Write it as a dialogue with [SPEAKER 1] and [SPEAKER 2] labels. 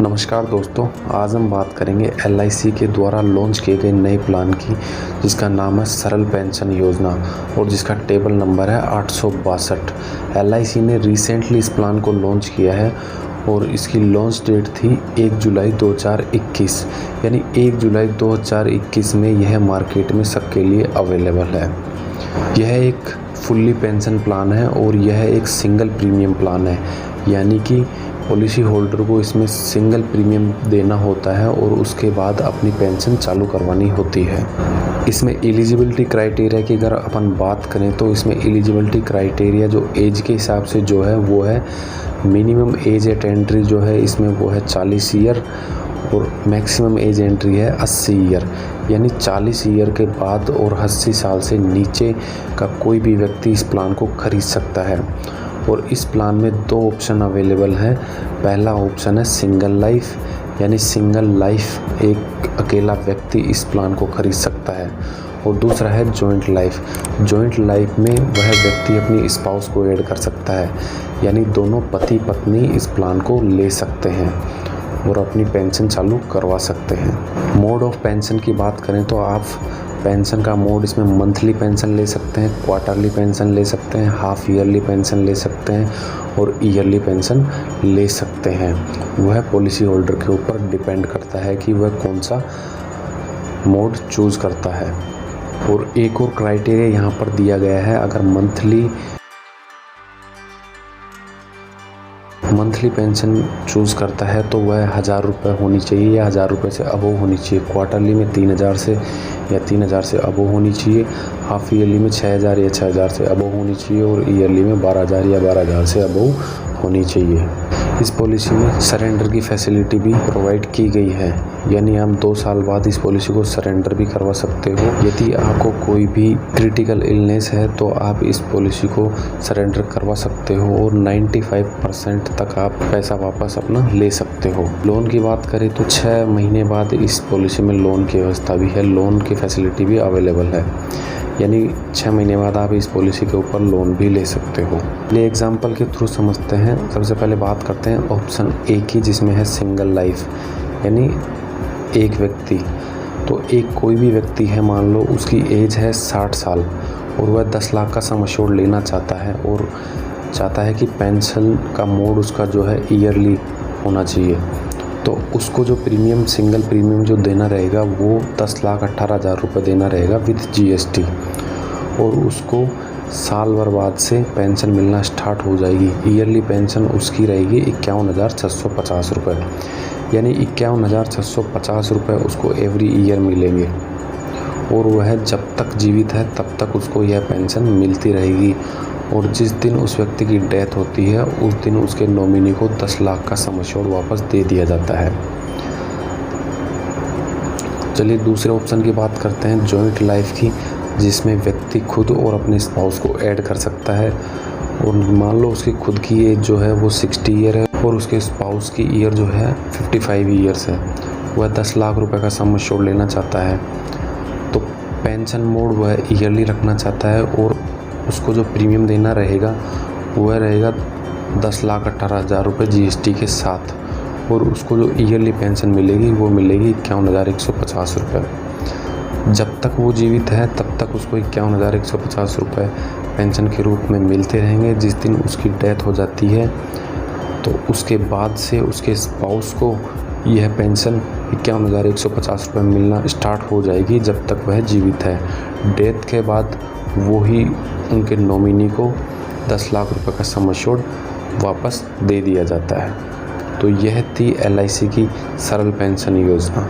[SPEAKER 1] नमस्कार दोस्तों, आज हम बात करेंगे LIC के द्वारा लॉन्च किए गए नए प्लान की, जिसका नाम है सरल पेंशन योजना और जिसका टेबल नंबर है 862। LIC ने रिसेंटली इस प्लान को लॉन्च किया है और इसकी लॉन्च डेट थी 1 जुलाई 2021, यानी 1 जुलाई 2021 में यह मार्केट में सबके लिए अवेलेबल है। यह एक फुल्ली पेंशन प्लान है और यह एक सिंगल प्रीमियम प्लान है, यानी कि पॉलिसी होल्डर को इसमें सिंगल प्रीमियम देना होता है और उसके बाद अपनी पेंशन चालू करवानी होती है। इसमें एलिजिबिलिटी क्राइटेरिया की अगर अपन बात करें तो इसमें एलिजिबिलिटी क्राइटेरिया जो एज के हिसाब से जो है वो है मिनिमम एज एट एंट्री जो है इसमें वो है 40 ईयर और मैक्सिमम एज एंट्री है 80 ईयर, यानी 40 ईयर के बाद और 80 साल से नीचे का कोई भी व्यक्ति इस प्लान को खरीद सकता है। और इस प्लान में 2 ऑप्शन अवेलेबल हैं। पहला ऑप्शन है सिंगल लाइफ, यानी सिंगल लाइफ एक अकेला व्यक्ति इस प्लान को खरीद सकता है, और दूसरा है जॉइंट लाइफ। जॉइंट लाइफ में वह व्यक्ति अपनी स्पाउस को ऐड कर सकता है, यानी दोनों पति पत्नी इस प्लान को ले सकते हैं और अपनी पेंशन चालू करवा सकते हैं। मोड ऑफ पेंशन की बात करें तो आप पेंशन का मोड इसमें मंथली पेंशन ले सकते हैं, क्वार्टरली पेंशन ले सकते हैं, हाफ ईयरली पेंशन ले सकते हैं और ईयरली पेंशन ले सकते हैं। वह पॉलिसी होल्डर के ऊपर डिपेंड करता है कि वह कौन सा मोड चूज़ करता है। और एक और क्राइटेरिया यहाँ पर दिया गया है, अगर मंथली पेंशन चूज़ करता है तो वह 1000 रुपये होनी चाहिए या 1000 रुपये से अबव होनी चाहिए। क्वार्टरली में 3000 से या 3000 से अबव होनी चाहिए। हाफ ईयरली में 6000 या 6000 से अबव होनी चाहिए और ईयरली में 12000 या 12000 से अबव होनी चाहिए। इस पॉलिसी में सरेंडर की फैसिलिटी भी प्रोवाइड की गई है, यानी आप 2 साल बाद इस पॉलिसी को सरेंडर भी करवा सकते हो। यदि आपको कोई भी क्रिटिकल इलनेस है तो आप इस पॉलिसी को सरेंडर करवा सकते हो और 95% तक आप पैसा वापस अपना ले सकते हो। लोन की बात करें तो 6 महीने बाद इस पॉलिसी में लोन की व्यवस्था भी है, लोन की फैसिलिटी भी अवेलेबल है, यानी 6 महीने बाद आप इस पॉलिसी के ऊपर लोन भी ले सकते हो। ये एग्जांपल के थ्रू समझते हैं। सबसे पहले बात करते हैं ऑप्शन ए की, जिसमें है सिंगल लाइफ, यानी एक व्यक्ति। तो एक कोई भी व्यक्ति है, मान लो उसकी एज है 60 साल और वह 10 लाख का सम एश्योर्ड लेना चाहता है और चाहता है कि पेंशन का मोड उसका जो है ईयरली होना चाहिए। तो उसको जो प्रीमियम सिंगल प्रीमियम जो देना रहेगा वो 10,18,000 रुपये देना रहेगा विद GST, और उसको साल भर बाद से पेंशन मिलना स्टार्ट हो जाएगी। ईयरली पेंशन उसकी रहेगी 51,650 रुपये, यानी 51,650 रुपये उसको एवरी ईयर मिलेंगे और वह जब तक जीवित है तब तक उसको यह पेंशन मिलती रहेगी। और जिस दिन उस व्यक्ति की डेथ होती है उस दिन उसके नॉमिनी को 10 लाख का सम एश्योर्ड वापस दे दिया जाता है। चलिए दूसरे ऑप्शन की बात करते हैं, जॉइंट लाइफ की, जिसमें व्यक्ति खुद और अपने स्पाउस को ऐड कर सकता है। और मान लो उसकी खुद की एज जो है वो 60 ईयर है और उसके स्पाउस की ईयर जो है 55 ईयर्स है। वह 10 लाख रुपए का सम एश्योर्ड लेना चाहता है, तो पेंशन मोड वह ईयरली रखना चाहता है और उसको जो प्रीमियम देना रहेगा वह रहेगा 10,18,000 रुपये GST के साथ, और उसको जो ईयरली पेंशन मिलेगी वो मिलेगी 51,150 रुपये। जब तक वो जीवित है तब तक उसको 51,150 रुपये पेंशन के रूप में मिलते रहेंगे। जिस दिन उसकी डेथ हो जाती है तो उसके बाद से उसके स्पाउस को यह पेंशन 51,150 रुपये मिलना स्टार्ट हो जाएगी जब तक वह जीवित है। डेथ के बाद वो ही उनके नॉमिनी को 10 लाख रुपए का सम एश्योर्ड वापस दे दिया जाता है। तो यह थी LIC की सरल पेंशन योजना।